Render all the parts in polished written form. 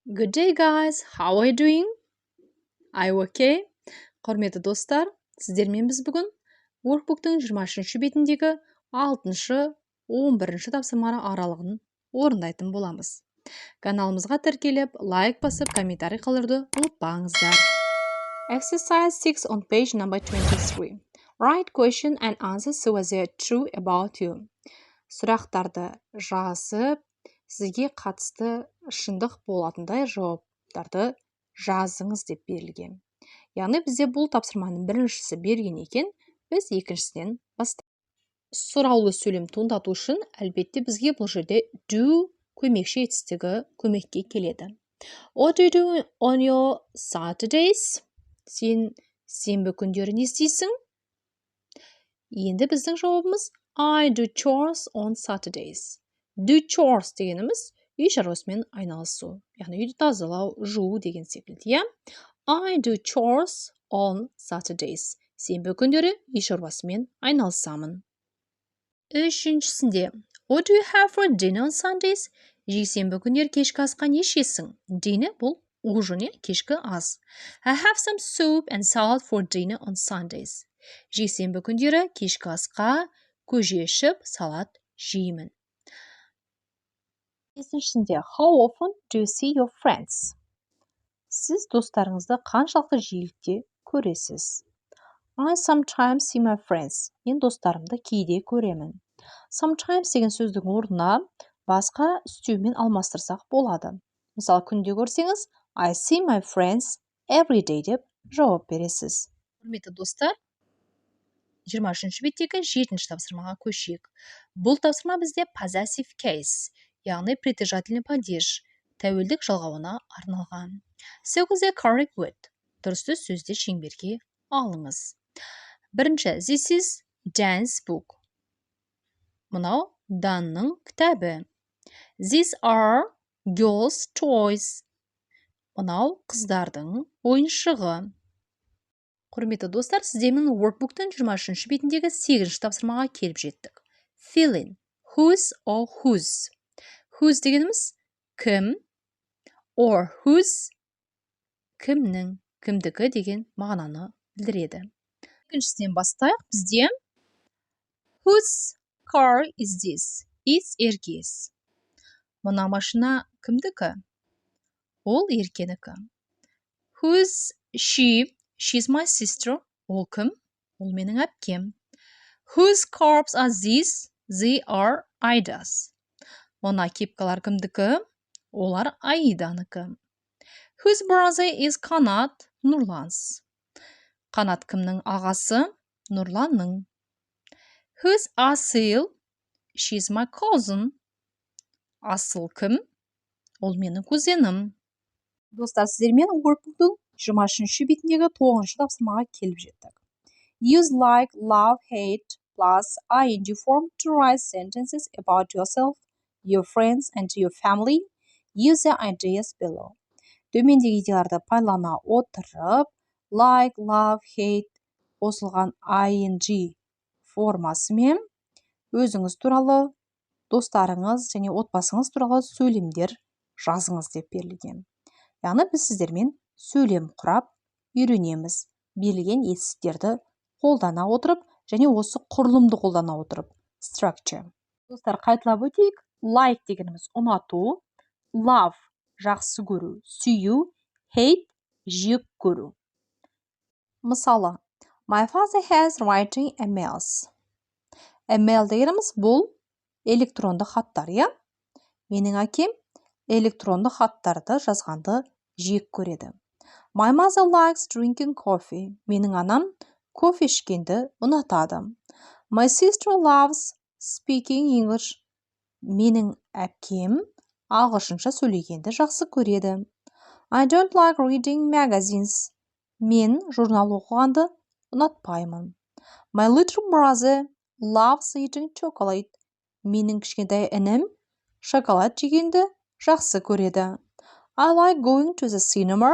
Good day, guys. How are you doing? Are you okay? Құрметті достар, сіздермен біз бүгін Workbook'тың 23 бетіндегі 6-11 тапсырмалар аралығын орындайтын боламыз. Каналымызға тіркеліп, лайк басып, комментарий қалдыруды ұмытпаңыздар. Exercise 6 on page number 23. Write question and answer so as they are true about you. Сұрақтарды жазып, сізге қатысты шындық болатындай жауаптарды жазыңыз деп берілген. Яғни бізде бұл тапсырманың біріншісі берген екен, біз екіншісінен бастаймыз. Сұраулы сөйлем туындату үшін әлбетте бізге бұл жерде do көмекші етістігі көмекке келеді. What do you do on your Saturdays? Сен сенбі күндері не істейсің? Енді біздің жауабымыз I do chores on Saturdays. Do chores дегеніміз үй шаруасымен айналысу. Яғни үйді тазалау, жуу деген секілді. I do chores on Saturdays. Сенбі күндері үй шаруасымен айналысамын. Үшіншісінде What do you have for dinner on Sundays? Жексенбі күндері кешкі асқа не ішесің? Dinner бұл ужин, кешкі ас. I have some soup and salad for dinner on Sundays. Жексенбі күндері кешкі асқа көже ішіп, салат жеймін. Бесіншісінде How often do you see your friends? Сіз достарыңызды қаншалықты жиілікте көресіз? I sometimes see my friends. Мен достарымды кейде көремін. Sometimes деген сөздің орнына басқа үстеумен алмастырсақ болады. Мысалы, күнде көрсеңіз, I see my friends every day деп жауап бересіз. Құрметті достар, 23 беттегі 7-ші тапсырмаға көшейік. Бұл тапсырма бізде possessive case, яғни притяжательный падеж, тәуелдік жалғауына арналған. Circle the correct word. Дұрысты сөзді шеңберге алыңыз. Бірінші, this is Dan's book. Мынау Данның кітабы. These are girls' toys. Мынау қыздардың ойыншығы. Құрметті достар, сіздермен Workbook'тың 23 бетіндегі 8-ші тапсырмаға келіп жеттік. Fill in. Whose or whose. Whose дегеніміз кім, or whose кімнің, кімдікі деген мағынаны білдіреді. Екіншісінен бастайық, бізде Whose car is this? It's Еркес. Мына машина кімдікі? Ол Еркенікі. Who's she? She's my sister. Ол кім? Ол менің әпкем. Whose scarves are these? They are Aida's. Мына кепкалар кімдікі? Олар Аиданікі. Whose brother is Қанат? Нұрлан's. Қанат кімнің ағасы? Нұрланның. Who's Асыл? She's my cousin. Асыл кім? Ол менің кузенім. Достар, сіздермен Workbook'тың 23 бетіндегі 9-шы тапсырмаға келіп жеттік. Use like, love, hate plus ing form to write sentences about yourself, your friends and your family. Use the ideas below. Төмендегі идеяларды пайдалана отырып, like, love, hate қосылған ing формасымен өзіңіз туралы, достарыңыз және отбасыңыз туралы сөйлемдер жазыңыз деп берілген. Яғни біз сіздермен сөйлем құрап үйренеміз. Берілген етістіктерді қолдана отырып және осы құрылымды қолдана отырып. Structure. Достар, қайталап өтейік. Like дегеніміз ұнату, love жақсы көру, сүйу, hate жек көру. Мысалы, my father has writing emails. Email дегеніміз бұл электронды хаттар, Менің әкем электронды хаттарды жазғанды жек көреді. My mother likes drinking coffee. Менің анам кофе ішкенді ұнатады. My sister loves speaking English. Менің әпкем ағылшынша сөйлегенді жақсы көреді. I don't like reading magazines. Мен журнал оқығанды ұнатпаймын. My little brother loves eating chocolate. Менің кішкентай інім шоколад жегенді жақсы көреді. I like going to the cinema.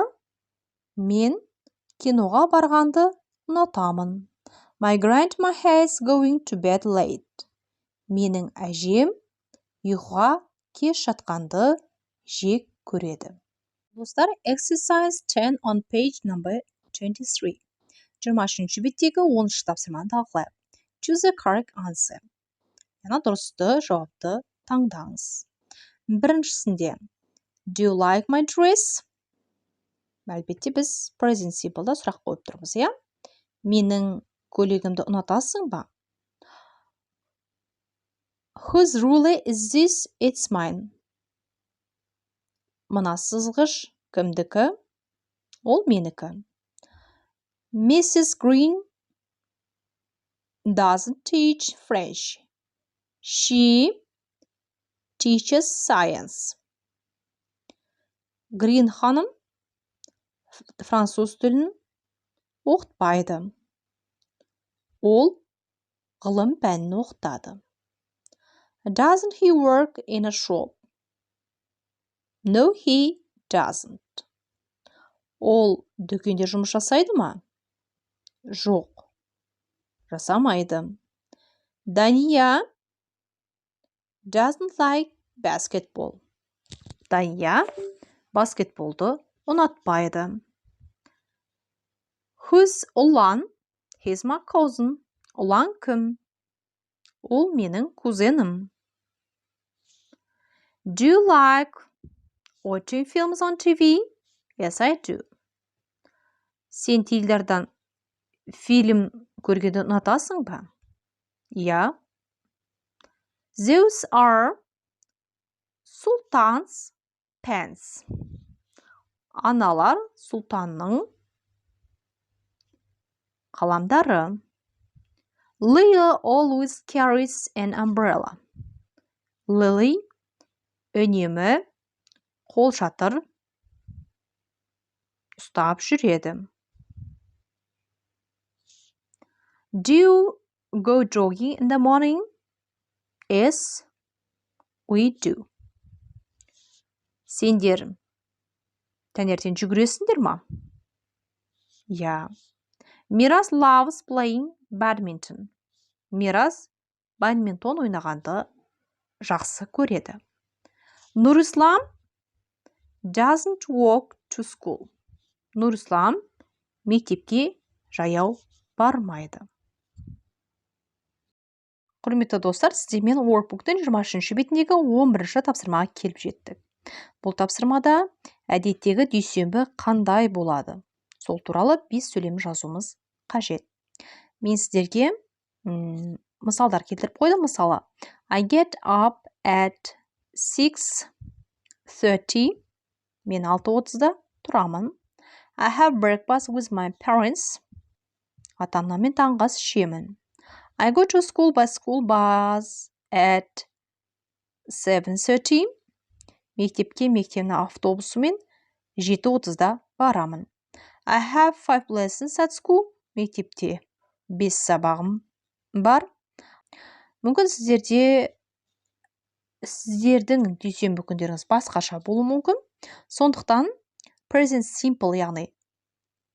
Мен киноға барғанды ұнатамын. My grandma hates going to bed late. Менің әжем ұйқыға кеш жатқанды жек көреді. Достар, exercise 10 on page number 23. 23 беттегі 10-шы тапсырманы талқылайық. Choose the correct answer. Яғни дұрысты жауапты таңдаңыз. Біріншісінде, do you like my dress? Әлбетте біз present simple'да сұрақ қойып тұрмыз, иә? Менің көйлегімді ұнатасың ба? Whose ruler is this? It's mine. Мына сызғыш кімдікі? Ол менікі. Mrs. Green doesn't teach French. She teaches science. Green ханым француз тілін оқытпайды. Ол ғылым пәнін оқытады. Doesn't he work in a shop? No, he doesn't. Ол дүкенде жұмыс жасайды ма? Жоқ, жасамайды. Дания doesn't like basketball. Дания баскетболды ұнатпайды. Who's ұлан? He's my cousin. Ұлан кім? Ол менің кузенім. Do you like watching films on TV? Yes, I do. Сен теледидардан фильм көргенді ұнатасың ба? Yeah. Those are Sultan's pants. Аналар сұлтанның қаламдары. Lily always carries an umbrella. Lily үнемі қолшатыр ұстап жүреді. Do you go jogging in the morning? Yes, we do. Сендер таңертең жүгіресіңдер ма? Yeah. Miras loves playing badminton. Мирас бадминтон ойнағанды жақсы көреді. Нұрислам doesn't walk to school. Нұрислам мектепке жаяу бармайды. Құрметті достар, сіздермен Workbook'тың 23 бетіндегі 11-ші тапсырмаға келіп жеттік. Бұл тапсырмада әдеттегі дүйсенбі қандай болады? Сол туралы біз сөйлем жазуымыз қажет. Мен сіздерге мысалдар келтіріп қойдым. Мысалы, I get up at 6:30. Мен 6:30-да тұрамын. I have breakfast with my parents. Ата-анаммен таңғы ас ішемін. I go to school by school bus at 7:30. Мектепке мектебінің автобусымен 7:30-да барамын. I have 5 lessons at school. Мектепте 5 сабағым бар. Мүмкін сіздердің дүйсенбі күндеріңіз басқаша болуы мүмкін. Сондықтан present simple, яғни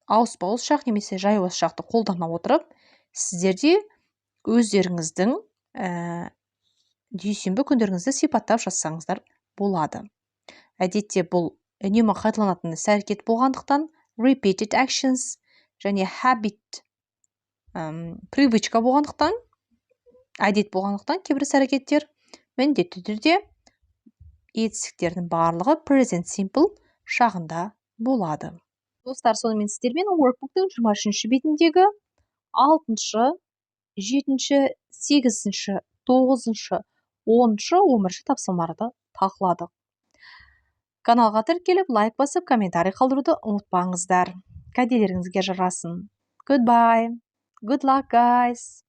ауыспа ауыс шақ немесе жай ауыз шақты қолдана отырып, сіздерде өздеріңіздің дүйсенбі күндеріңізді сипаттап жазсаңыздар болады. Әдетте бұл үнемі қайталанатын іс-әрекет болғандықтан repeated actions және habit привычка болғандықтан, әдет болғандықтан кейбір іс-әрекеттер міндетті түрде етістіктердің барлығы present simple шағында болады. Достар, сонымен сіздермен Workbook'тың 23 бетіндегі 6-шы, 7-ші, 8-ші, 9-шы, 10-шы, 11-ші тапсырмаларды талқыладық. Каналға тіркеліп, лайк басып, комментарий қалдыруды ұмытпаңыздар. Кәделеріңізге жарасын. Goodbye. Good luck, guys.